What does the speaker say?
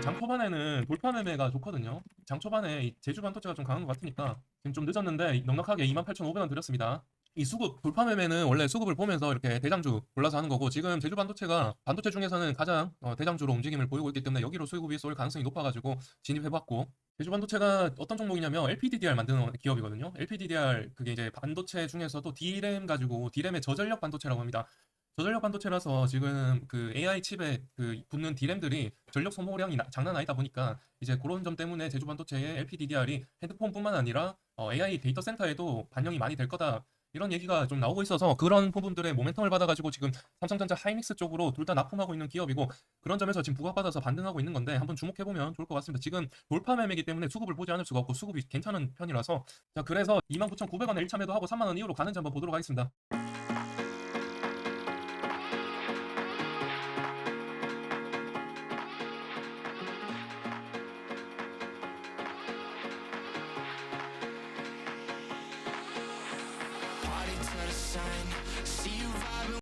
장 초반에는 돌파 매매가 좋거든요. 장 초반에 이 제주 반도체가 좀 강한 것 같으니까 지금 좀 늦었는데 넉넉하게 28,500원 드렸습니다. 이 수급 돌파 매매는 원래 수급을 보면서 이렇게 대장주 골라서 하는 거고, 지금 제주 반도체가 반도체 중에서는 가장 대장주로 움직임을 보이고 있기 때문에 여기로 수급이 쏠 가능성이 높아가지고 진입해봤고, 제주 반도체가 어떤 종목이냐면 LPDDR 만드는 기업이거든요. LPDDR 그게 이제 반도체 중에서도 D램 가지고 D램의 저전력 반도체라고 합니다. 저전력 반도체라서 지금 그 AI 칩에 그 붙는 D램들이 전력 소모량이 장난 아니다 보니까 이제 그런 점 때문에 제주 반도체의 LPDDR이 핸드폰뿐만 아니라 AI 데이터 센터에도 반영이 많이 될 거다, 이런 얘기가 좀 나오고 있어서 그런 부분들의 모멘텀을 받아가지고 지금 삼성전자 하이닉스 쪽으로 둘 다 납품하고 있는 기업이고, 그런 점에서 지금 부각받아서 반등하고 있는 건데 한번 주목해보면 좋을 것 같습니다. 지금 돌파 매매이기 때문에 수급을 보지 않을 수가 없고 수급이 괜찮은 편이라서, 자 그래서 29,900원에 1차 매도하고 3만 원 이후로 가는지 한번 보도록 하겠습니다. Party to the sun. See you vibing.